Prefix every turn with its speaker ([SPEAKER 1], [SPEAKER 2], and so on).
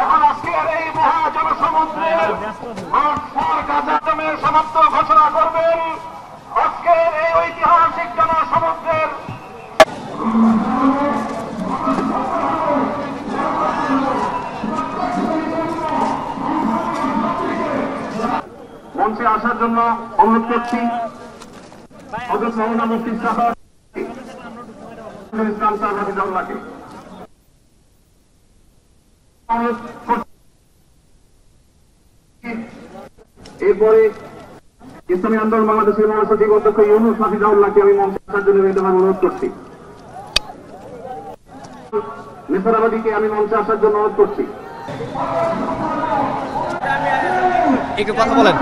[SPEAKER 1] এখন আজকের এই মহাজনসমুদ্রের সমাপ্ত ঘোষণা করবেন আজকের এই ঐতিহাসিক জনসমুদ্রের মঞ্চে আসার জন্য অনুরোধ করছি হযরত মাওলানা মুফতি সাহেব ইসলাম সাহেব রাদিয়াল্লাহু এরপরে ইসলামী আন্দোলন বাংলাদেশের মহাসচিব অধ্যক্ষ ইউনুস হাফিজাউল্লাহকে আমি মঞ্চে আসার জন্য অনুরোধ করছি। নেসারাবাদীকে আমি মঞ্চে আসার জন্য অনুরোধ করছি।
[SPEAKER 2] একটু কথা বলেন।